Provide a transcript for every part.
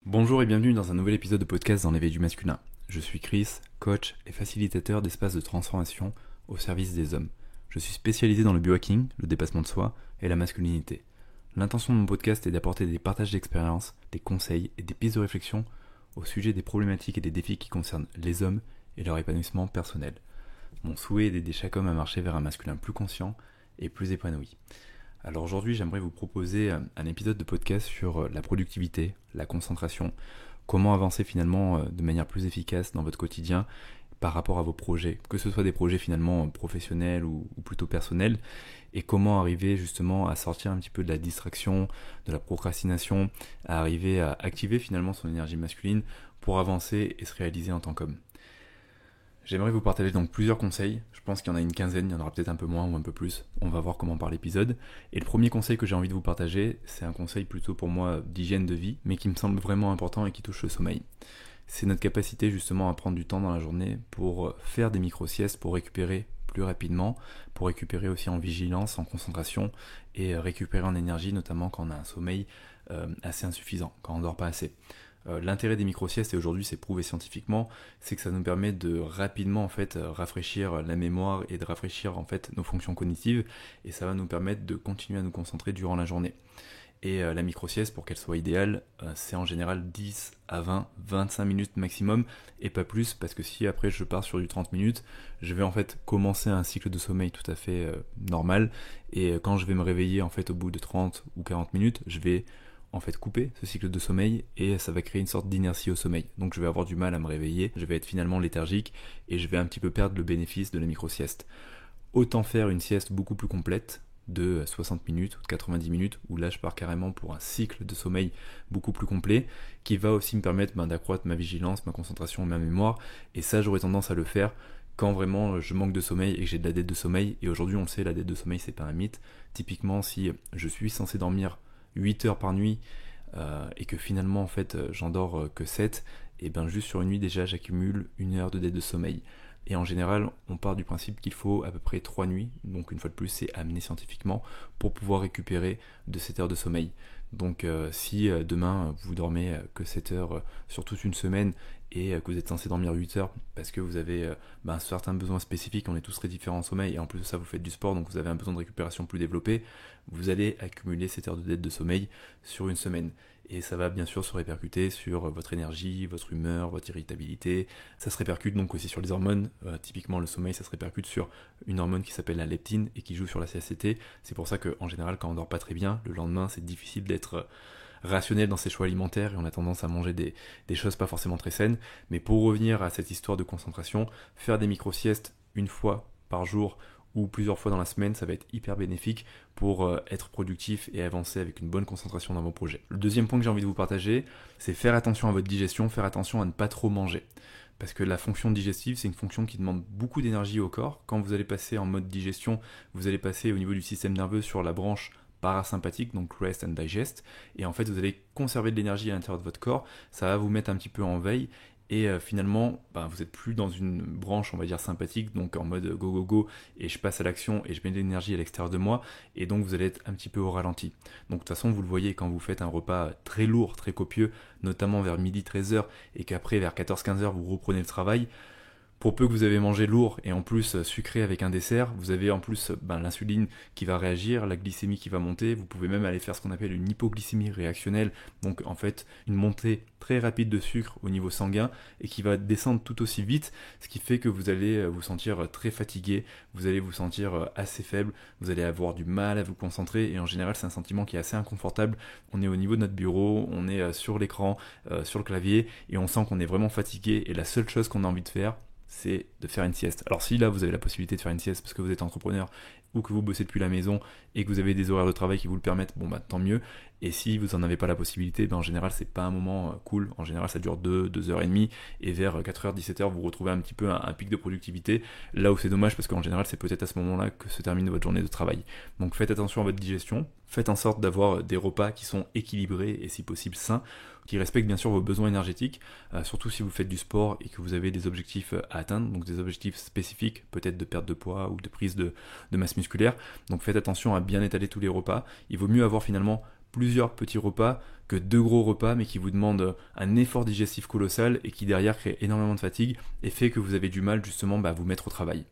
Bonjour et bienvenue dans un nouvel épisode de podcast dans l'éveil du masculin. Je suis Chris, coach et facilitateur d'espaces de transformation au service des hommes. Je suis spécialisé dans le biohacking, le dépassement de soi et la masculinité. L'intention de mon podcast est d'apporter des partages d'expériences, des conseils et des pistes de réflexion au sujet des problématiques et des défis qui concernent les hommes et leur épanouissement personnel. Mon souhait est d'aider chaque homme à marcher vers un masculin plus conscient et plus épanoui. Alors aujourd'hui, j'aimerais vous proposer un épisode de podcast sur la productivité, la concentration, comment avancer finalement de manière plus efficace dans votre quotidien par rapport à vos projets, que ce soit des projets finalement professionnels ou plutôt personnels, et comment arriver justement à sortir un petit peu de la distraction, de la procrastination, à arriver à activer finalement son énergie masculine pour avancer et se réaliser en tant qu'homme. J'aimerais vous partager donc plusieurs conseils, je pense qu'il y en a une quinzaine, il y en aura peut-être un peu moins ou un peu plus, on va voir comment par l'épisode. Et le premier conseil que j'ai envie de vous partager, c'est un conseil plutôt pour moi d'hygiène de vie, mais qui me semble vraiment important et qui touche le sommeil. C'est notre capacité justement à prendre du temps dans la journée pour faire des micro-siestes, pour récupérer plus rapidement, pour récupérer aussi en vigilance, en concentration, et récupérer en énergie, notamment quand on a un sommeil assez insuffisant, quand on ne dort pas assez. L'intérêt des micro-siestes, et aujourd'hui c'est prouvé scientifiquement, c'est que ça nous permet de rapidement en fait rafraîchir la mémoire et de rafraîchir en fait nos fonctions cognitives, et ça va nous permettre de continuer à nous concentrer durant la journée. Et la micro-sieste, pour qu'elle soit idéale, c'est en général 10 à 20, 25 minutes maximum, et pas plus, parce que si après je pars sur du 30 minutes, je vais en fait commencer un cycle de sommeil tout à fait normal, et quand je vais me réveiller en fait au bout de 30 ou 40 minutes, je vais en fait couper ce cycle de sommeil et ça va créer une sorte d'inertie au sommeil. Donc je vais avoir du mal à me réveiller, je vais être finalement léthargique et je vais un petit peu perdre le bénéfice de la micro-sieste. Autant faire une sieste beaucoup plus complète de 60 minutes ou de 90 minutes où là je pars carrément pour un cycle de sommeil beaucoup plus complet qui va aussi me permettre d'accroître ma vigilance, ma concentration, ma mémoire, et ça j'aurais tendance à le faire quand vraiment je manque de sommeil et que j'ai de la dette de sommeil. Et aujourd'hui on le sait, la dette de sommeil c'est pas un mythe. Typiquement si je suis censé dormir 8 heures par nuit et que finalement en fait j'en dors que 7, et bien juste sur une nuit déjà j'accumule 1 heure de dette de sommeil. Et en général on part du principe qu'il faut à peu près 3 nuits, donc une fois de plus c'est amené scientifiquement, pour pouvoir récupérer de 7 heures de sommeil. Donc si demain vous dormez que 7 heures sur toute une semaine et que vous êtes censé dormir 8 heures parce que vous avez un certain besoin spécifique, on est tous très différents en sommeil, et en plus de ça vous faites du sport donc vous avez un besoin de récupération plus développé, vous allez accumuler 7 heures de dette de sommeil sur une semaine. Et ça va bien sûr se répercuter sur votre énergie, votre humeur, votre irritabilité. Ça se répercute donc aussi sur les hormones. Typiquement le sommeil, ça se répercute sur une hormone qui s'appelle la leptine et qui joue sur la satiété. C'est pour ça qu'en général quand on dort pas très bien, le lendemain c'est difficile d'être rationnel dans ses choix alimentaires et on a tendance à manger des choses pas forcément très saines. Mais pour revenir à cette histoire de concentration, faire des micro-siestes une fois par jour ou plusieurs fois dans la semaine, ça va être hyper bénéfique pour être productif et avancer avec une bonne concentration dans vos projets. Le deuxième point que j'ai envie de vous partager, c'est faire attention à votre digestion, faire attention à ne pas trop manger. Parce que la fonction digestive, c'est une fonction qui demande beaucoup d'énergie au corps. Quand vous allez passer en mode digestion, vous allez passer au niveau du système nerveux sur la branche parasympathique, donc rest and digest, et en fait vous allez conserver de l'énergie à l'intérieur de votre corps, ça va vous mettre un petit peu en veille, et finalement vous n'êtes plus dans une branche on va dire sympathique, donc en mode go go go, et je passe à l'action et je mets de l'énergie à l'extérieur de moi, et donc vous allez être un petit peu au ralenti. Donc de toute façon vous le voyez quand vous faites un repas très lourd, très copieux, notamment vers midi 13h, et qu'après vers 14-15h vous reprenez le travail, pour peu que vous avez mangé lourd et en plus sucré avec un dessert, vous avez en plus l'insuline qui va réagir, la glycémie qui va monter, vous pouvez même aller faire ce qu'on appelle une hypoglycémie réactionnelle, donc en fait une montée très rapide de sucre au niveau sanguin et qui va descendre tout aussi vite, ce qui fait que vous allez vous sentir très fatigué, vous allez vous sentir assez faible, vous allez avoir du mal à vous concentrer, et en général c'est un sentiment qui est assez inconfortable. On est au niveau de notre bureau, on est sur l'écran, sur le clavier, et on sent qu'on est vraiment fatigué, et la seule chose qu'on a envie de faire, c'est de faire une sieste. Alors si là vous avez la possibilité de faire une sieste parce que vous êtes entrepreneur ou que vous bossez depuis la maison et que vous avez des horaires de travail qui vous le permettent, tant mieux. Et si vous n'en avez pas la possibilité, en général c'est pas un moment cool, en général ça dure 2 heures et demie, et vers 4h, 17h vous retrouvez un petit peu un pic de productivité, là où c'est dommage parce qu'en général c'est peut-être à ce moment-là que se termine votre journée de travail. Donc faites attention à votre digestion, faites en sorte d'avoir des repas qui sont équilibrés et si possible sains, qui respectent bien sûr vos besoins énergétiques, surtout si vous faites du sport et que vous avez des objectifs à atteindre, donc des objectifs spécifiques, peut-être de perte de poids ou de prise de masse musculaire. Donc faites attention à bien étaler tous les repas. Il vaut mieux avoir finalement plusieurs petits repas que 2 gros repas, mais qui vous demandent un effort digestif colossal et qui derrière crée énormément de fatigue et fait que vous avez du mal justement à vous mettre au travail.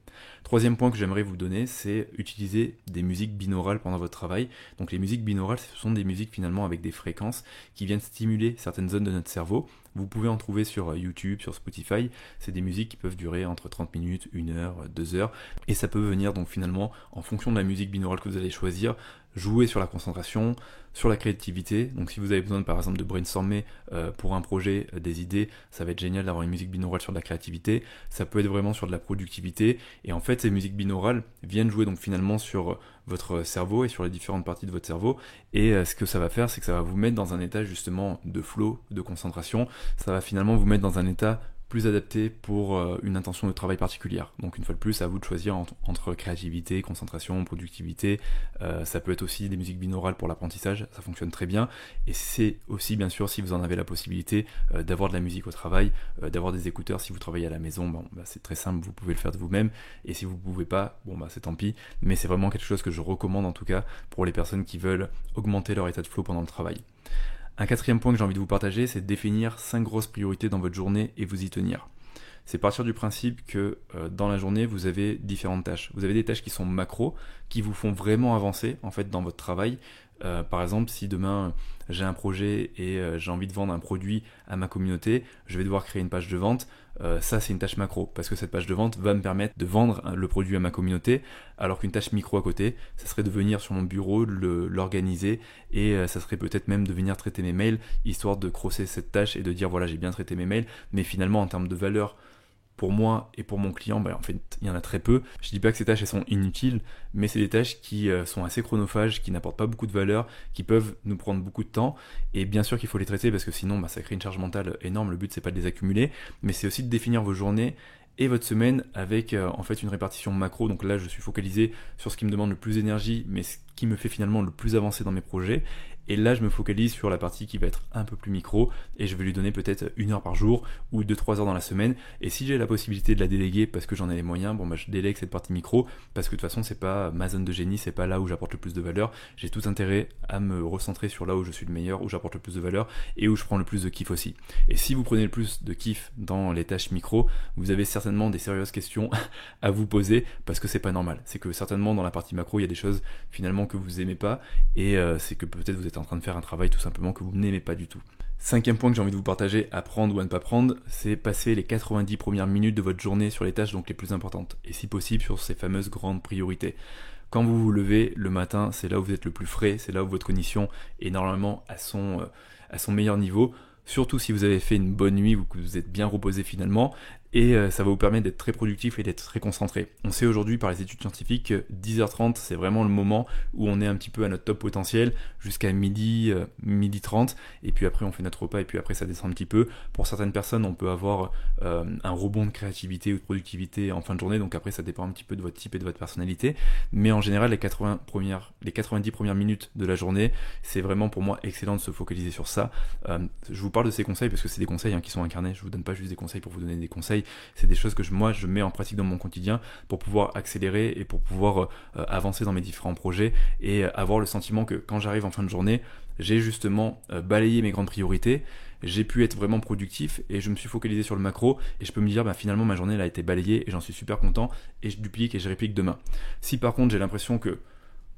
Troisième point que j'aimerais vous donner, c'est utiliser des musiques binaurales pendant votre travail. Donc les musiques binaurales, ce sont des musiques finalement avec des fréquences qui viennent stimuler certaines zones de notre cerveau. Vous pouvez en trouver sur YouTube, sur Spotify. C'est des musiques qui peuvent durer entre 30 minutes, 1 heure, 2 heures. Et ça peut venir donc finalement, en fonction de la musique binaurale que vous allez choisir, jouer sur la concentration, sur la créativité. Donc si vous avez besoin par exemple de brainstormer pour un projet, des idées, ça va être génial d'avoir une musique binaurale sur de la créativité. Ça peut être vraiment sur de la productivité. Et en fait, ces musiques binaurales viennent jouer donc finalement sur votre cerveau et sur les différentes parties de votre cerveau. Et ce que ça va faire, c'est que ça va vous mettre dans un état justement de flow, de concentration. Ça va finalement vous mettre dans un état plus adapté pour une intention de travail particulière. Donc une fois de plus, à vous de choisir entre créativité, concentration, productivité. Ça peut être aussi des musiques binaurales pour l'apprentissage, ça fonctionne très bien. Et c'est aussi bien sûr, si vous en avez la possibilité, d'avoir de la musique au travail, d'avoir des écouteurs si vous travaillez à la maison. C'est très simple, vous pouvez le faire de vous-même. Et si vous ne pouvez pas, c'est tant pis. Mais c'est vraiment quelque chose que je recommande en tout cas pour les personnes qui veulent augmenter leur état de flow pendant le travail. Un quatrième point que j'ai envie de vous partager, c'est de définir 5 grosses priorités dans votre journée et vous y tenir. C'est partir du principe que dans la journée, vous avez différentes tâches. Vous avez des tâches qui sont macro, qui vous font vraiment avancer en fait dans votre travail. Par exemple, si demain j'ai un projet et j'ai envie de vendre un produit à ma communauté, je vais devoir créer une page de vente. Ça, c'est une tâche macro, parce que cette page de vente va me permettre de vendre le produit à ma communauté, alors qu'une tâche micro à côté, ça serait de venir sur mon bureau, l'organiser, et ça serait peut-être même de venir traiter mes mails, histoire de crosser cette tâche et de dire voilà, j'ai bien traité mes mails, mais finalement en termes de valeur, pour moi et pour mon client, en fait, il y en a très peu. Je dis pas que ces tâches elles sont inutiles, mais c'est des tâches qui sont assez chronophages, qui n'apportent pas beaucoup de valeur, qui peuvent nous prendre beaucoup de temps. Et bien sûr qu'il faut les traiter parce que sinon, ça crée une charge mentale énorme. Le but c'est pas de les accumuler, mais c'est aussi de définir vos journées et votre semaine avec en fait une répartition macro. Donc là, je suis focalisé sur ce qui me demande le plus d'énergie, mais ce qui me fait finalement le plus avancer dans mes projets. Et là, je me focalise sur la partie qui va être un peu plus micro et je vais lui donner peut-être 1 heure par jour ou 2-3 heures dans la semaine. Et si j'ai la possibilité de la déléguer parce que j'en ai les moyens, je délègue cette partie micro parce que de toute façon, c'est pas ma zone de génie, c'est pas là où j'apporte le plus de valeur. J'ai tout intérêt à me recentrer sur là où je suis le meilleur, où j'apporte le plus de valeur et où je prends le plus de kiff aussi. Et si vous prenez le plus de kiff dans les tâches micro, vous avez certainement des sérieuses questions à vous poser parce que c'est pas normal. C'est que certainement dans la partie macro, il y a des choses finalement que vous aimez pas et c'est que peut-être vous êtes en train de faire un travail tout simplement que vous n'aimez pas du tout. 5e point que j'ai envie de vous partager, à prendre ou à ne pas prendre, c'est passer les 90 premières minutes de votre journée sur les tâches donc les plus importantes, et si possible sur ces fameuses grandes priorités. Quand vous vous levez le matin, c'est là où vous êtes le plus frais, c'est là où votre cognition est normalement à son meilleur niveau, surtout si vous avez fait une bonne nuit ou que vous êtes bien reposé finalement, et ça va vous permettre d'être très productif et d'être très concentré. On sait aujourd'hui par les études scientifiques que 10h30 c'est vraiment le moment où on est un petit peu à notre top potentiel jusqu'à midi 30, et puis après on fait notre repas et puis après ça descend un petit peu. Pour certaines personnes on peut avoir un rebond de créativité ou de productivité en fin de journée, donc après ça dépend un petit peu de votre type et de votre personnalité, mais en général les 90 premières minutes de la journée c'est vraiment pour moi excellent de se focaliser sur ça. Je vous parle de ces conseils parce que c'est des conseils qui sont incarnés, je vous donne pas juste des conseils pour vous donner des conseils, c'est des choses que je mets en pratique dans mon quotidien pour pouvoir accélérer et pour pouvoir avancer dans mes différents projets et avoir le sentiment que quand j'arrive en fin de journée, j'ai justement balayé mes grandes priorités, j'ai pu être vraiment productif et je me suis focalisé sur le macro et je peux me dire finalement ma journée elle a été balayée et j'en suis super content et je duplique et je réplique demain. Si par contre j'ai l'impression que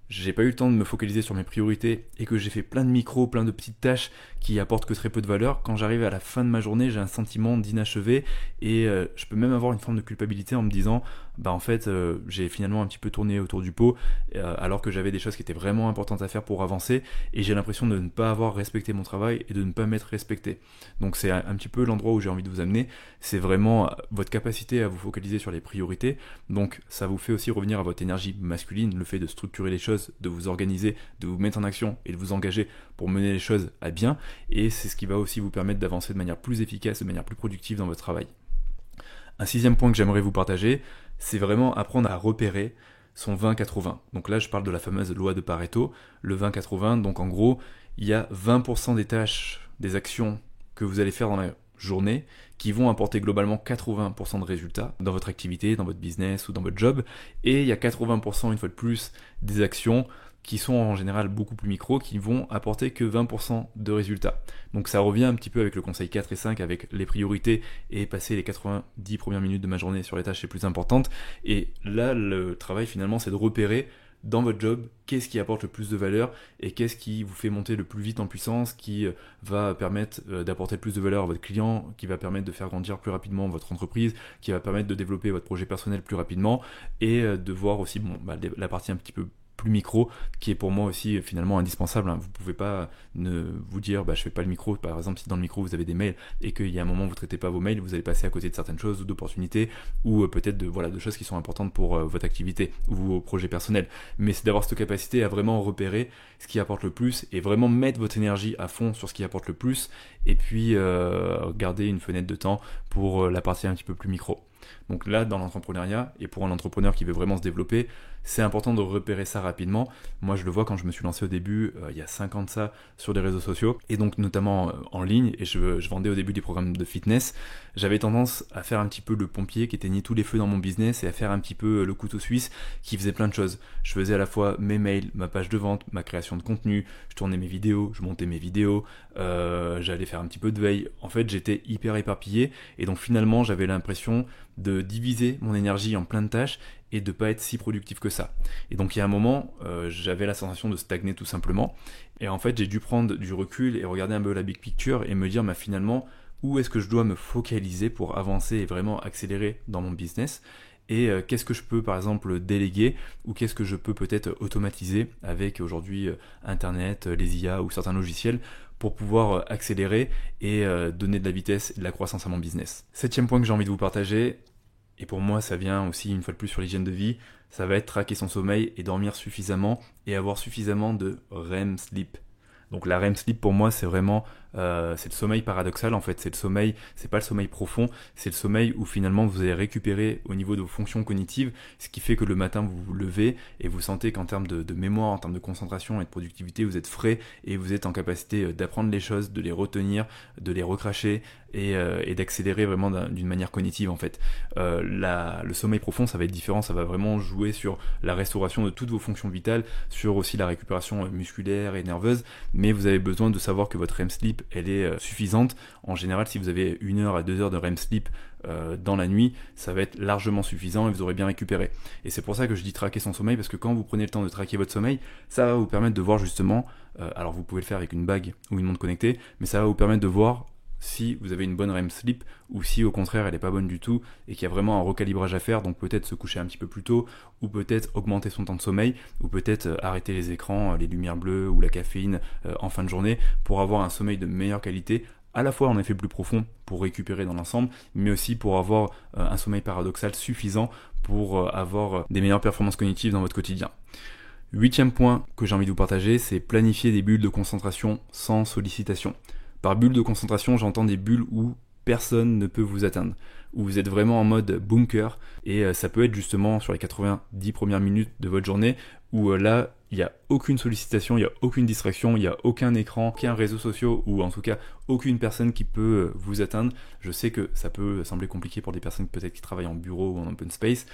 j'ai pas eu le temps de me focaliser sur mes priorités et que j'ai fait plein de micros, plein de petites tâches qui apportent que très peu de valeur, quand j'arrive à la fin de ma journée, j'ai un sentiment d'inachevé et je peux même avoir une forme de culpabilité en me disant en fait j'ai finalement un petit peu tourné autour du pot alors que j'avais des choses qui étaient vraiment importantes à faire pour avancer et j'ai l'impression de ne pas avoir respecté mon travail et de ne pas m'être respecté. Donc c'est un petit peu l'endroit où j'ai envie de vous amener, c'est vraiment votre capacité à vous focaliser sur les priorités. Donc ça vous fait aussi revenir à votre énergie masculine, le fait de structurer les choses, de vous organiser, de vous mettre en action et de vous engager pour mener les choses à bien, et c'est ce qui va aussi vous permettre d'avancer de manière plus efficace, de manière plus productive dans votre travail. Un 6e point que j'aimerais vous partager, c'est vraiment apprendre à repérer son 20-80. Donc là je parle de la fameuse loi de Pareto, le 20-80, donc en gros il y a 20% des tâches, des actions que vous allez faire dans la journée qui vont apporter globalement 80% de résultats dans votre activité, dans votre business ou dans votre job, et il y a 80% une fois de plus des actions qui sont en général beaucoup plus micro, qui vont apporter que 20% de résultats. Donc ça revient un petit peu avec le conseil 4 et 5, avec les priorités et passer les 90 premières minutes de ma journée sur les tâches les plus importantes. Et là, le travail finalement, c'est de repérer dans votre job, qu'est-ce qui apporte le plus de valeur et qu'est-ce qui vous fait monter le plus vite en puissance, qui va permettre d'apporter le plus de valeur à votre client, qui va permettre de faire grandir plus rapidement votre entreprise, qui va permettre de développer votre projet personnel plus rapidement et de voir aussi la partie un petit peu plus micro, qui est pour moi aussi finalement indispensable. Vous pouvez pas vous dire je fais pas le micro. Par exemple, si dans le micro vous avez des mails et qu'il y a un moment où vous traitez pas vos mails, vous allez passer à côté de certaines choses ou d'opportunités ou peut-être de choses qui sont importantes pour votre activité ou vos projets personnels. Mais c'est d'avoir cette capacité à vraiment repérer ce qui apporte le plus et vraiment mettre votre énergie à fond sur ce qui apporte le plus et puis garder une fenêtre de temps pour la partie un petit peu plus micro. Donc là, dans l'entrepreneuriat, et pour un entrepreneur qui veut vraiment se développer, c'est important de repérer ça rapidement. Moi, je le vois quand je me suis lancé au début, il y a 5 ans de ça, sur les réseaux sociaux, et donc notamment en ligne, et je vendais au début des programmes de fitness. J'avais tendance à faire un petit peu le pompier qui éteignait tous les feux dans mon business et à faire un petit peu le couteau suisse qui faisait plein de choses. Je faisais à la fois mes mails, ma page de vente, ma création de contenu, je tournais mes vidéos, je montais mes vidéos, j'allais faire un petit peu de veille. En fait, j'étais hyper éparpillé, et donc finalement, j'avais l'impression de diviser mon énergie en plein de tâches et de pas être si productif que ça. Et donc il y a un moment, j'avais la sensation de stagner tout simplement. Et en fait, j'ai dû prendre du recul et regarder un peu la big picture et me dire finalement, où est-ce que je dois me focaliser pour avancer et vraiment accélérer dans mon business, et qu'est-ce que je peux par exemple déléguer ou qu'est-ce que je peux peut-être automatiser avec aujourd'hui Internet, les IA ou certains logiciels pour pouvoir accélérer et donner de la vitesse et de la croissance à mon business. 7e point que j'ai envie de vous partager, et pour moi ça vient aussi une fois de plus sur l'hygiène de vie, ça va être traquer son sommeil et dormir suffisamment et avoir suffisamment de REM sleep. Donc la REM sleep pour moi c'est vraiment c'est le sommeil paradoxal en fait, c'est le sommeil, c'est pas le sommeil profond, c'est le sommeil où finalement vous allez récupérer au niveau de vos fonctions cognitives, ce qui fait que le matin vous vous levez et vous sentez qu'en termes de mémoire, en termes de concentration et de productivité, vous êtes frais et vous êtes en capacité d'apprendre les choses, de les retenir, de les recracher et d'accélérer vraiment d'une manière cognitive en fait. Le sommeil profond ça va être différent, ça va vraiment jouer sur la restauration de toutes vos fonctions vitales, sur aussi la récupération musculaire et nerveuse, mais vous avez besoin de savoir que votre REM sleep elle est suffisante. En général, si vous avez 1 heure à 2 heures de REM sleep dans la nuit, ça va être largement suffisant et vous aurez bien récupéré. Et c'est pour ça que je dis traquer son sommeil, parce que quand vous prenez le temps de traquer votre sommeil, ça va vous permettre de voir justement, alors vous pouvez le faire avec une bague ou une montre connectée, mais ça va vous permettre de voir si vous avez une bonne REM sleep ou si au contraire elle n'est pas bonne du tout et qu'il y a vraiment un recalibrage à faire, donc peut-être se coucher un petit peu plus tôt ou peut-être augmenter son temps de sommeil ou peut-être arrêter les écrans, les lumières bleues ou la caféine en fin de journée pour avoir un sommeil de meilleure qualité, à la fois en effet plus profond pour récupérer dans l'ensemble, mais aussi pour avoir un sommeil paradoxal suffisant pour avoir des meilleures performances cognitives dans votre quotidien. 8e point que j'ai envie de vous partager, c'est planifier des bulles de concentration sans sollicitation. Par bulle de concentration, j'entends des bulles où personne ne peut vous atteindre, où vous êtes vraiment en mode bunker, et ça peut être justement sur les 90 premières minutes de votre journée, où là, il n'y a aucune sollicitation, il n'y a aucune distraction, il n'y a aucun écran, aucun réseau social, ou en tout cas aucune personne qui peut vous atteindre. Je sais que ça peut sembler compliqué pour des personnes peut-être qui travaillent en bureau ou en open space,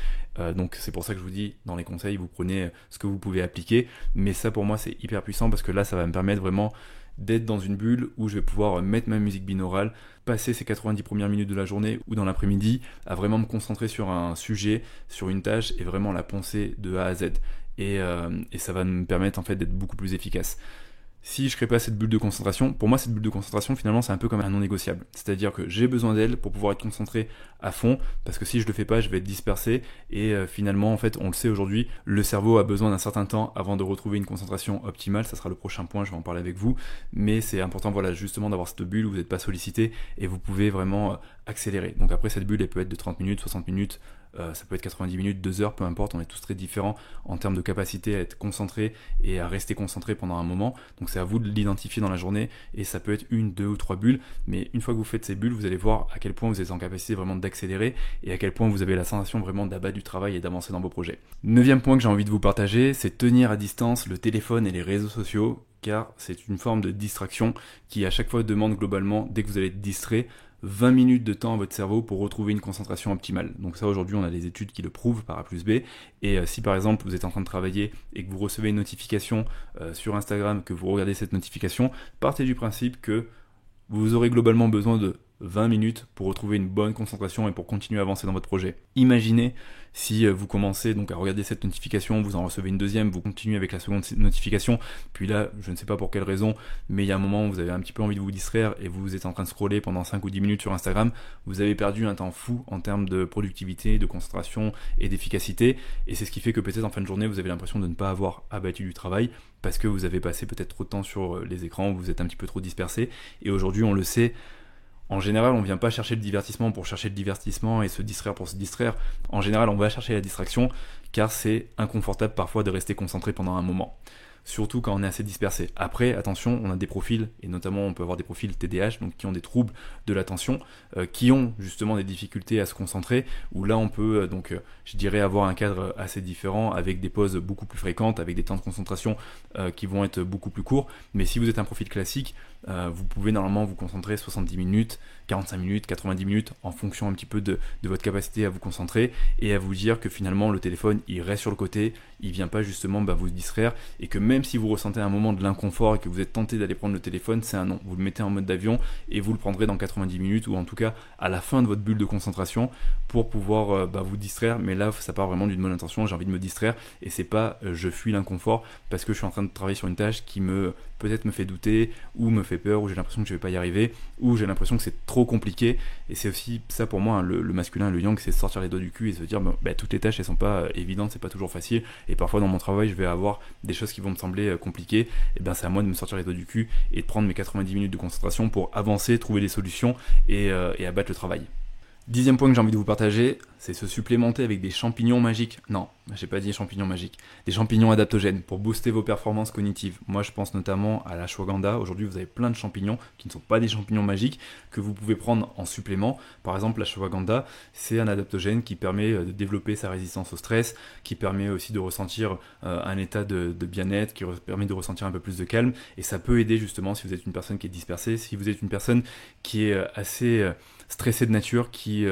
donc c'est pour ça que je vous dis, dans les conseils, vous prenez ce que vous pouvez appliquer, mais ça pour moi c'est hyper puissant, parce que là ça va me permettre vraiment d'être dans une bulle où je vais pouvoir mettre ma musique binaurale, passer ces 90 premières minutes de la journée ou dans l'après-midi à vraiment me concentrer sur un sujet, sur une tâche et vraiment la poncer de A à Z. Et ça va me permettre en fait d'être beaucoup plus efficace. Si je crée pas cette bulle de concentration, pour moi cette bulle de concentration finalement c'est un peu comme un non négociable. C'est-à-dire que j'ai besoin d'elle pour pouvoir être concentré à fond, parce que si je le fais pas je vais être dispersé et finalement en fait on le sait aujourd'hui, le cerveau a besoin d'un certain temps avant de retrouver une concentration optimale. Ça sera le prochain point, je vais en parler avec vous, mais c'est important justement d'avoir cette bulle où vous n'êtes pas sollicité et vous pouvez vraiment accélérer. Donc après cette bulle elle peut être de 30 minutes, 60 minutes, ça peut être 90 minutes, 2 heures, peu importe, on est tous très différents en termes de capacité à être concentré et à rester concentré pendant un moment, donc c'est à vous de l'identifier dans la journée et ça peut être 1, 2 ou 3 bulles, mais une fois que vous faites ces bulles, vous allez voir à quel point vous êtes en capacité vraiment d'accélérer et à quel point vous avez la sensation vraiment d'abattre du travail et d'avancer dans vos projets. 9e point que j'ai envie de vous partager, c'est tenir à distance le téléphone et les réseaux sociaux, car c'est une forme de distraction qui à chaque fois demande globalement, dès que vous allez être distrait, 20 minutes de temps à votre cerveau pour retrouver une concentration optimale. Donc ça, aujourd'hui, on a des études qui le prouvent par A plus B. Et si par exemple, vous êtes en train de travailler et que vous recevez une notification sur Instagram, que vous regardez cette notification, partez du principe que vous aurez globalement besoin de 20 minutes pour retrouver une bonne concentration et pour continuer à avancer dans votre projet. Imaginez si vous commencez donc à regarder cette notification, vous en recevez une deuxième, vous continuez avec la seconde notification, puis là, je ne sais pas pour quelle raison, mais il y a un moment où vous avez un petit peu envie de vous distraire et vous êtes en train de scroller pendant 5 ou 10 minutes sur Instagram, vous avez perdu un temps fou en termes de productivité, de concentration et d'efficacité, et c'est ce qui fait que peut-être en fin de journée, vous avez l'impression de ne pas avoir abattu du travail parce que vous avez passé peut-être trop de temps sur les écrans, vous êtes un petit peu trop dispersé, et aujourd'hui, on le sait, en général, on ne vient pas chercher le divertissement pour chercher le divertissement et se distraire pour se distraire. En général, on va chercher la distraction car c'est inconfortable parfois de rester concentré pendant un moment. Surtout quand on est assez dispersé. Après, attention, on a des profils, et notamment on peut avoir des profils TDAH, donc qui ont des troubles de l'attention, qui ont justement des difficultés à se concentrer, où là on peut je dirais avoir un cadre assez différent, avec des pauses beaucoup plus fréquentes, avec des temps de concentration qui vont être beaucoup plus courts. Mais si vous êtes un profil classique, vous pouvez normalement vous concentrer 70 minutes, 45 minutes, 90 minutes, en fonction un petit peu de votre capacité à vous concentrer, et à vous dire que finalement le téléphone il reste sur le côté, il vient pas justement vous distraire, et que même si vous ressentez un moment de l'inconfort et que vous êtes tenté d'aller prendre le téléphone, c'est un non. Vous le mettez en mode d'avion et vous le prendrez dans 90 minutes, ou en tout cas à la fin de votre bulle de concentration, pour pouvoir vous distraire. Mais là, ça part vraiment d'une bonne intention, j'ai envie de me distraire, et c'est pas je fuis l'inconfort parce que je suis en train de travailler sur une tâche qui peut-être me fait douter, ou me fait peur, ou j'ai l'impression que je vais pas y arriver, ou j'ai l'impression que c'est trop compliqué. Et c'est aussi ça pour moi, hein, le masculin, le yang, c'est sortir les doigts du cul et se dire toutes les tâches elles sont pas évidentes, c'est pas toujours facile, et parfois dans mon travail je vais avoir des choses qui vont me sembler compliquées, et c'est à moi de me sortir les doigts du cul et de prendre mes 90 minutes de concentration pour avancer, trouver des solutions et abattre le travail. 10e point que j'ai envie de vous partager, c'est se supplémenter avec des champignons magiques. Non, j'ai pas dit champignons magiques. Des champignons adaptogènes pour booster vos performances cognitives. Moi, je pense notamment à l'ashwagandha. Aujourd'hui, vous avez plein de champignons qui ne sont pas des champignons magiques que vous pouvez prendre en supplément. Par exemple, l'ashwagandha, c'est un adaptogène qui permet de développer sa résistance au stress, qui permet aussi de ressentir un état de bien-être, qui permet de ressentir un peu plus de calme. Et ça peut aider justement si vous êtes une personne qui est dispersée, si vous êtes une personne qui est assez stressée de nature, qui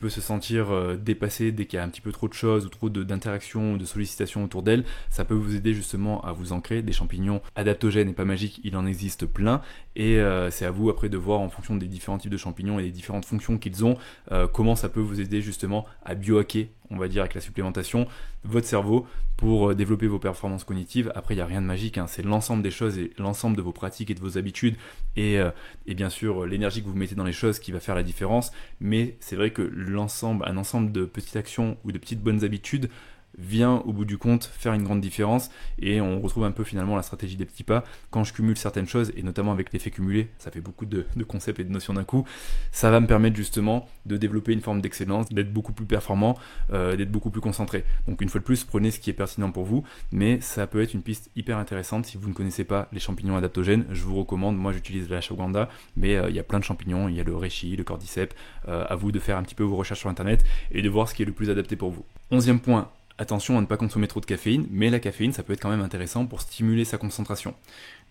peut se sentir dépassée dès qu'il y a un petit peu trop de choses ou trop d'interactions ou de sollicitations autour d'elle. Ça peut vous aider justement à vous ancrer. Des champignons adaptogènes et pas magiques, il en existe plein, et c'est à vous après de voir en fonction des différents types de champignons et des différentes fonctions qu'ils ont, comment ça peut vous aider justement à biohacker, on va dire, avec la supplémentation, votre cerveau pour développer vos performances cognitives. Après, il n'y a rien de magique, hein. C'est l'ensemble des choses et l'ensemble de vos pratiques et de vos habitudes et bien sûr l'énergie que vous mettez dans les choses qui va faire la différence. Mais c'est vrai que un ensemble de petites actions ou de petites bonnes habitudes vient au bout du compte faire une grande différence, et on retrouve un peu finalement la stratégie des petits pas. Quand je cumule certaines choses, et notamment avec l'effet cumulé, ça fait beaucoup de concepts et de notions d'un coup, ça va me permettre justement de développer une forme d'excellence, d'être beaucoup plus performant, d'être beaucoup plus concentré. Donc une fois de plus, prenez ce qui est pertinent pour vous, mais ça peut être une piste hyper intéressante. Si vous ne connaissez pas les champignons adaptogènes, je vous recommande, moi j'utilise l'ashwagandha, mais il y a plein de champignons, il y a le reishi, le cordyceps, à vous de faire un petit peu vos recherches sur internet et de voir ce qui est le plus adapté pour vous. 11e point, attention à ne pas consommer trop de caféine, mais la caféine, ça peut être quand même intéressant pour stimuler sa concentration.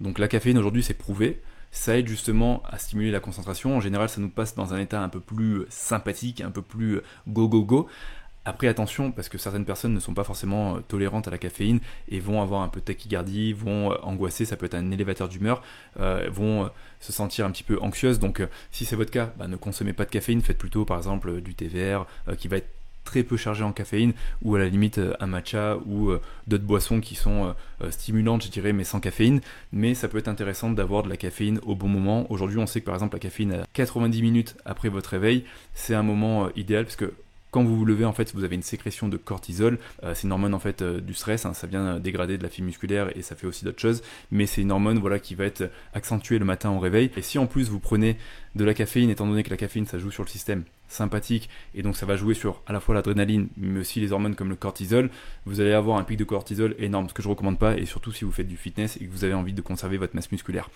Donc la caféine aujourd'hui, c'est prouvé, ça aide justement à stimuler la concentration. En général, ça nous passe dans un état un peu plus sympathique, un peu plus go. Après, attention, parce que certaines personnes ne sont pas forcément tolérantes à la caféine et vont avoir un peu de tachycardie, vont angoisser, ça peut être un élévateur d'humeur, vont se sentir un petit peu anxieuses. Donc si c'est votre cas, ne consommez pas de caféine, faites plutôt par exemple du thé vert qui va être très peu chargé en caféine, ou à la limite un matcha ou d'autres boissons qui sont stimulantes, je dirais, mais sans caféine. Mais ça peut être intéressant d'avoir de la caféine au bon moment. Aujourd'hui, on sait que par exemple la caféine à 90 minutes après votre réveil, c'est un moment idéal, parce que quand vous vous levez, en fait, vous avez une sécrétion de cortisol. C'est une hormone en fait du stress, hein. Ça vient dégrader de la fibre musculaire et ça fait aussi d'autres choses. Mais c'est une hormone qui va être accentuée le matin au réveil. Et si en plus vous prenez de la caféine, étant donné que la caféine ça joue sur le système sympathique et donc ça va jouer sur à la fois l'adrénaline mais aussi les hormones comme le cortisol, vous allez avoir un pic de cortisol énorme, ce que je recommande pas, et surtout si vous faites du fitness et que vous avez envie de conserver votre masse musculaire.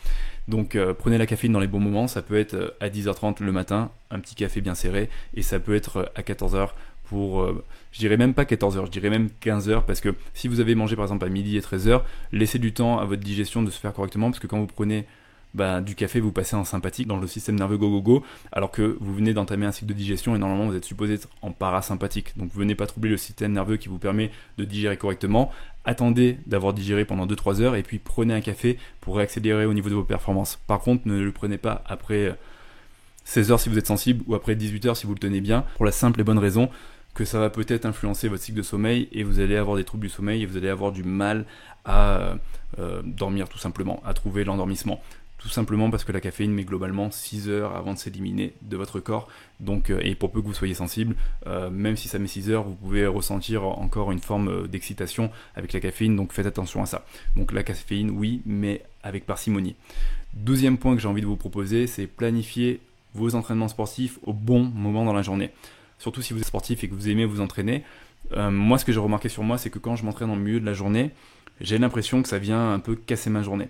Donc prenez la caféine dans les bons moments. Ça peut être à 10h30 le matin, un petit café bien serré, et ça peut être à 14h pour, je dirais même pas 14h, je dirais même 15h, parce que si vous avez mangé par exemple à midi et 13h, laissez du temps à votre digestion de se faire correctement, parce que quand vous prenez du café vous passez en sympathique dans le système nerveux go, alors que vous venez d'entamer un cycle de digestion et normalement vous êtes supposé être en parasympathique. Donc vous venez pas troubler le système nerveux qui vous permet de digérer correctement. Attendez d'avoir digéré pendant 2-3 heures et puis prenez un café pour réaccélérer au niveau de vos performances. Par contre, ne le prenez pas après 16 heures si vous êtes sensible ou après 18 heures si vous le tenez bien, pour la simple et bonne raison que ça va peut-être influencer votre cycle de sommeil et vous allez avoir des troubles du sommeil et vous allez avoir du mal à dormir tout simplement, à trouver l'endormissement. Tout simplement parce que la caféine met globalement 6 heures avant de s'éliminer de votre corps. Donc, et pour peu que vous soyez sensible, même si ça met 6 heures, vous pouvez ressentir encore une forme d'excitation avec la caféine. Donc faites attention à ça. Donc la caféine, oui, mais avec parcimonie. 12e point que j'ai envie de vous proposer, c'est planifier vos entraînements sportifs au bon moment dans la journée. Surtout si vous êtes sportif et que vous aimez vous entraîner. Moi, ce que j'ai remarqué sur moi, c'est que quand je m'entraîne en milieu de la journée, j'ai l'impression que ça vient un peu casser ma journée.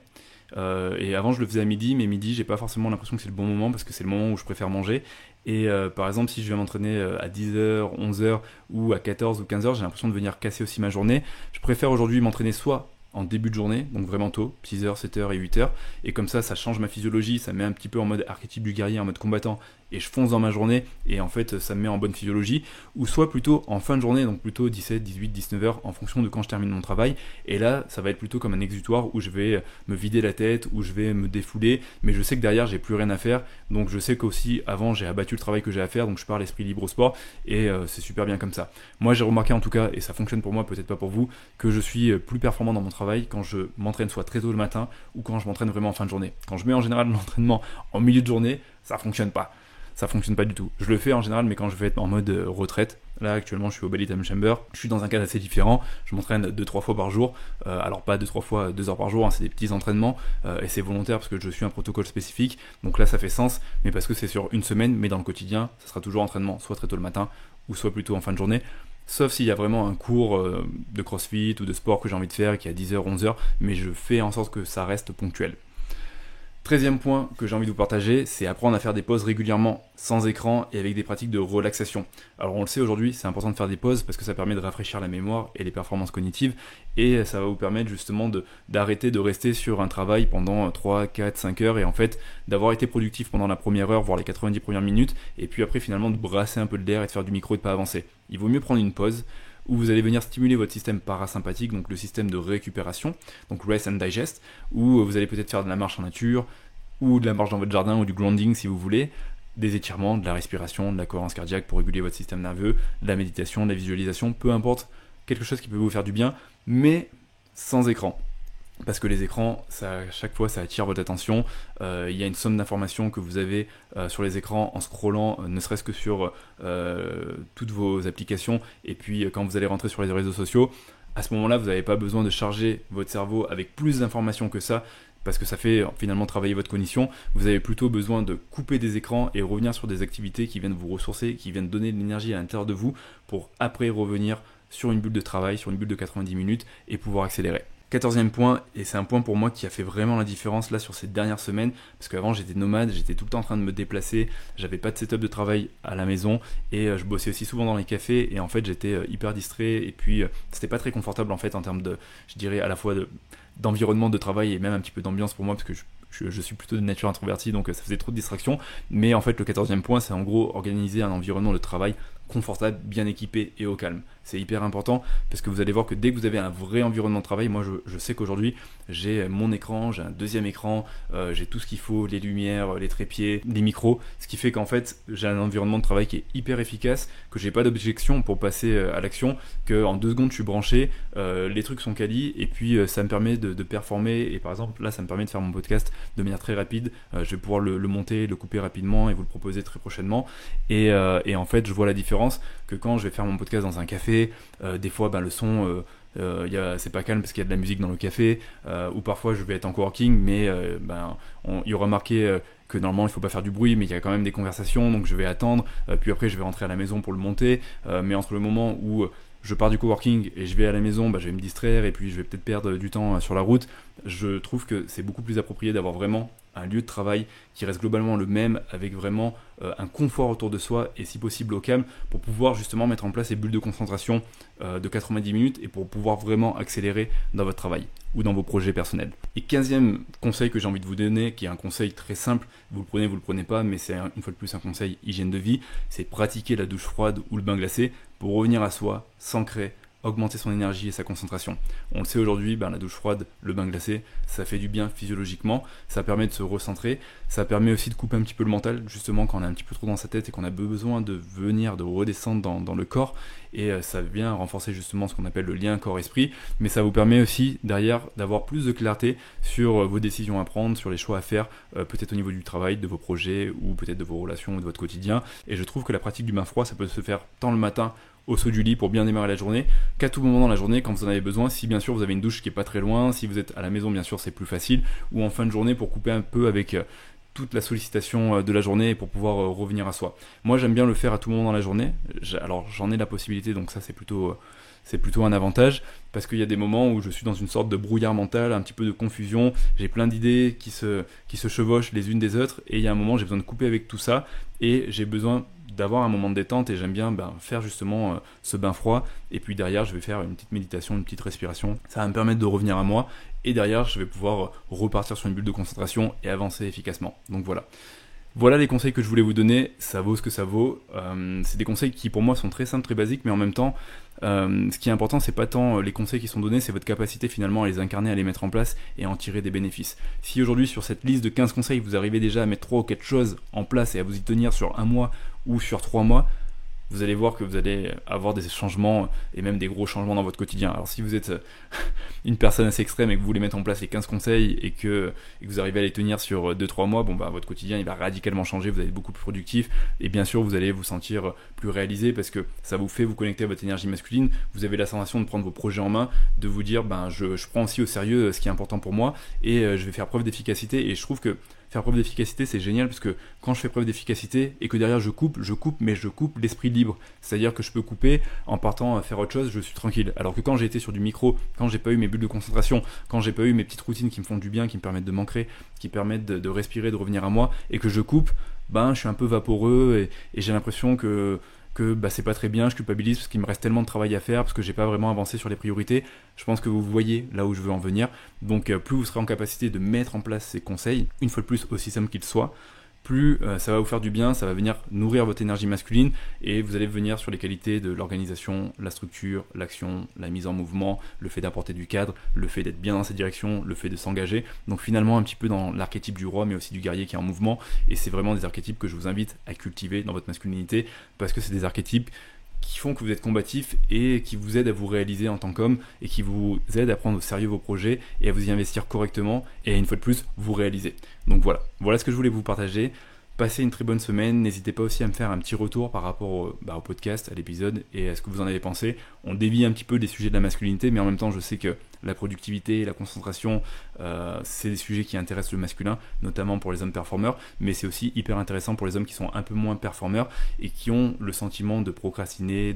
Et avant je le faisais à midi, mais midi j'ai pas forcément l'impression que c'est le bon moment parce que c'est le moment où je préfère manger. Et par exemple si je vais m'entraîner à 10h, 11h ou à 14 ou 15h, j'ai l'impression de venir casser aussi ma journée. Je préfère aujourd'hui m'entraîner soit en début de journée, donc vraiment tôt, 6h, 7h et 8h, et comme ça change ma physiologie, ça me met un petit peu en mode archétype du guerrier, en mode combattant, et je fonce dans ma journée, et en fait ça me met en bonne physiologie, ou soit plutôt en fin de journée, donc plutôt 17, 18, 19h, en fonction de quand je termine mon travail, et là ça va être plutôt comme un exutoire où je vais me vider la tête, où je vais me défouler, mais je sais que derrière j'ai plus rien à faire, donc je sais qu'aussi avant j'ai abattu le travail que j'ai à faire, donc je pars l'esprit libre au sport, et c'est super bien comme ça. Moi j'ai remarqué en tout cas, et ça fonctionne pour moi, peut-être pas pour vous, que je suis plus performant dans mon travail quand je m'entraîne soit très tôt le matin, ou quand je m'entraîne vraiment en fin de journée. Quand je mets en général l'entraînement en milieu de journée, ça fonctionne pas. Ça fonctionne pas du tout. Je le fais en général, mais quand je vais être en mode retraite, là actuellement je suis au Bali Time Chamber, je suis dans un cadre assez différent, je m'entraîne 2-3 fois par jour, alors pas 2-3 fois 2 heures par jour, hein, c'est des petits entraînements, et c'est volontaire parce que je suis un protocole spécifique, donc là ça fait sens, mais parce que c'est sur une semaine, mais dans le quotidien, ça sera toujours entraînement, soit très tôt le matin, ou soit plutôt en fin de journée, sauf s'il y a vraiment un cours de crossfit ou de sport que j'ai envie de faire, qui est à 10h, 11h, mais je fais en sorte que ça reste ponctuel. 13e point que j'ai envie de vous partager, c'est apprendre à faire des pauses régulièrement, sans écran et avec des pratiques de relaxation. Alors on le sait aujourd'hui, c'est important de faire des pauses parce que ça permet de rafraîchir la mémoire et les performances cognitives et ça va vous permettre justement d'arrêter de rester sur un travail pendant 3, 4, 5 heures et en fait d'avoir été productif pendant la première heure, voire les 90 premières minutes et puis après finalement de brasser un peu de l'air et de faire du micro et de pas avancer. Il vaut mieux prendre une pause où vous allez venir stimuler votre système parasympathique, donc le système de récupération, donc rest and digest, où vous allez peut-être faire de la marche en nature, ou de la marche dans votre jardin, ou du grounding si vous voulez, des étirements, de la respiration, de la cohérence cardiaque pour réguler votre système nerveux, de la méditation, de la visualisation, peu importe, quelque chose qui peut vous faire du bien, mais sans écran. Parce que les écrans, à chaque fois, ça attire votre attention. Il y a une somme d'informations que vous avez sur les écrans en scrollant, ne serait-ce que sur toutes vos applications. Et puis, quand vous allez rentrer sur les réseaux sociaux, à ce moment-là, vous n'avez pas besoin de charger votre cerveau avec plus d'informations que ça, parce que ça fait finalement travailler votre cognition. Vous avez plutôt besoin de couper des écrans et revenir sur des activités qui viennent vous ressourcer, qui viennent donner de l'énergie à l'intérieur de vous, pour après revenir sur une bulle de travail, sur une bulle de 90 minutes et pouvoir accélérer. 14e point, et c'est un point pour moi qui a fait vraiment la différence là sur ces dernières semaines, parce qu'avant j'étais nomade, j'étais tout le temps en train de me déplacer, j'avais pas de setup de travail à la maison, et je bossais aussi souvent dans les cafés, et en fait j'étais hyper distrait, et puis c'était pas très confortable en fait en termes de, je dirais à la fois d'environnement de travail, et même un petit peu d'ambiance pour moi, parce que je suis plutôt de nature introvertie, donc ça faisait trop de distractions, mais en fait le 14e point c'est en gros organiser un environnement de travail confortable, bien équipé et au calme. C'est hyper important parce que vous allez voir que dès que vous avez un vrai environnement de travail, moi je sais qu'aujourd'hui j'ai mon écran, j'ai un deuxième écran, j'ai tout ce qu'il faut, les lumières, les trépieds, les micros, ce qui fait qu'en fait j'ai un environnement de travail qui est hyper efficace, que j'ai pas d'objection pour passer à l'action, qu'en 2 secondes je suis branché, les trucs sont quali et puis ça me permet de performer et par exemple là ça me permet de faire mon podcast de manière très rapide, je vais pouvoir le monter, le couper rapidement et vous le proposer très prochainement et en fait je vois la différence que quand je vais faire mon podcast dans un café, des fois le son c'est pas calme parce qu'il y a de la musique dans le café, ou parfois je vais être en coworking mais il y aura marqué que normalement il faut pas faire du bruit mais il y a quand même des conversations donc je vais attendre, puis après je vais rentrer à la maison pour le monter, mais entre le moment où je pars du coworking et je vais à la maison, je vais me distraire et puis je vais peut-être perdre du temps sur la route. Je trouve que c'est beaucoup plus approprié d'avoir vraiment un lieu de travail qui reste globalement le même, avec vraiment un confort autour de soi et si possible au calme, pour pouvoir justement mettre en place ces bulles de concentration de 90 minutes et pour pouvoir vraiment accélérer dans votre travail ou dans vos projets personnels. Et 15e conseil que j'ai envie de vous donner, qui est un conseil très simple, vous le prenez pas, mais c'est une fois de plus un conseil hygiène de vie, c'est pratiquer la douche froide ou le bain glacé pour revenir à soi, s'ancrer, augmenter son énergie et sa concentration. On le sait aujourd'hui, la douche froide, le bain glacé, ça fait du bien physiologiquement, ça permet de se recentrer, ça permet aussi de couper un petit peu le mental, justement quand on est un petit peu trop dans sa tête et qu'on a besoin de redescendre dans le corps, et ça vient renforcer justement ce qu'on appelle le lien corps-esprit, mais ça vous permet aussi derrière d'avoir plus de clarté sur vos décisions à prendre, sur les choix à faire, peut-être au niveau du travail, de vos projets, ou peut-être de vos relations ou de votre quotidien, et je trouve que la pratique du bain froid, ça peut se faire tant le matin, au saut du lit pour bien démarrer la journée, qu'à tout moment dans la journée quand vous en avez besoin, si bien sûr vous avez une douche qui est pas très loin, si vous êtes à la maison bien sûr c'est plus facile, ou en fin de journée pour couper un peu avec toute la sollicitation de la journée et pour pouvoir revenir à soi. Moi j'aime bien le faire à tout moment dans la journée, alors j'en ai la possibilité donc ça c'est plutôt un avantage, parce qu'il y a des moments où je suis dans une sorte de brouillard mental, un petit peu de confusion, j'ai plein d'idées qui se chevauchent les unes des autres, et il y a un moment j'ai besoin de couper avec tout ça, et j'ai besoin d'avoir un moment de détente, et j'aime bien faire justement ce bain froid, et puis derrière je vais faire une petite méditation, une petite respiration, ça va me permettre de revenir à moi, et derrière je vais pouvoir repartir sur une bulle de concentration et avancer efficacement. Donc voilà les conseils que je voulais vous donner, ça vaut ce que ça vaut. C'est des conseils qui pour moi sont très simples, très basiques, mais en même temps, ce qui est important, c'est pas tant les conseils qui sont donnés, c'est votre capacité finalement à les incarner, à les mettre en place et à en tirer des bénéfices. Si aujourd'hui sur cette liste de 15 conseils, vous arrivez déjà à mettre 3 ou 4 choses en place et à vous y tenir sur un mois ou sur 3 mois, vous allez voir que vous allez avoir des changements et même des gros changements dans votre quotidien. Alors si vous êtes une personne assez extrême et que vous voulez mettre en place les 15 conseils et que vous arrivez à les tenir sur 2-3 mois, votre quotidien il va radicalement changer, vous allez être beaucoup plus productif et bien sûr vous allez vous sentir plus réalisé parce que ça vous fait vous connecter à votre énergie masculine, vous avez la sensation de prendre vos projets en main, de vous dire je prends aussi au sérieux ce qui est important pour moi et je vais faire preuve d'efficacité, et je trouve que faire preuve d'efficacité c'est génial parce que quand je fais preuve d'efficacité et que derrière je coupe mais je coupe l'esprit libre, c'est-à-dire que je peux couper en partant à faire autre chose, je suis tranquille, alors que quand j'ai été sur du micro, quand j'ai pas eu mes bulles de concentration, quand j'ai pas eu mes petites routines qui me font du bien, qui me permettent de m'ancrer, qui permettent de respirer, de revenir à moi, et que je coupe, je suis un peu vaporeux et j'ai l'impression que c'est pas très bien, je culpabilise parce qu'il me reste tellement de travail à faire, parce que j'ai pas vraiment avancé sur les priorités. Je pense que vous voyez là où je veux en venir. Donc plus vous serez en capacité de mettre en place ces conseils, une fois de plus aussi simple qu'ils soient, plus ça va vous faire du bien, ça va venir nourrir votre énergie masculine et vous allez venir sur les qualités de l'organisation, la structure, l'action, la mise en mouvement, le fait d'apporter du cadre, le fait d'être bien dans cette direction, le fait de s'engager. Donc finalement un petit peu dans l'archétype du roi mais aussi du guerrier qui est en mouvement, et c'est vraiment des archétypes que je vous invite à cultiver dans votre masculinité parce que c'est des archétypes qui font que vous êtes combatif et qui vous aident à vous réaliser en tant qu'homme et qui vous aident à prendre au sérieux vos projets et à vous y investir correctement et une fois de plus vous réaliser. Donc voilà ce que je voulais vous partager. Passez une très bonne semaine, n'hésitez pas aussi à me faire un petit retour par rapport au podcast, à l'épisode et à ce que vous en avez pensé. On dévie un petit peu des sujets de la masculinité, mais en même temps je sais que la productivité et la concentration, c'est des sujets qui intéressent le masculin, notamment pour les hommes performeurs, mais c'est aussi hyper intéressant pour les hommes qui sont un peu moins performeurs et qui ont le sentiment de procrastiner,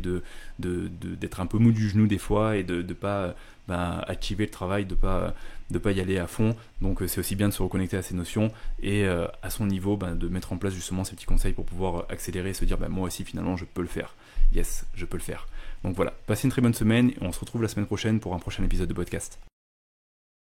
d'être un peu mou du genou des fois et de pas activer le travail, de pas y aller à fond. Donc c'est aussi bien de se reconnecter à ces notions et à son niveau de mettre en place justement ces petits conseils pour pouvoir accélérer et se dire moi aussi finalement je peux le faire. Yes, je peux le faire. Donc voilà, passez une très bonne semaine et on se retrouve la semaine prochaine pour un prochain épisode de podcast.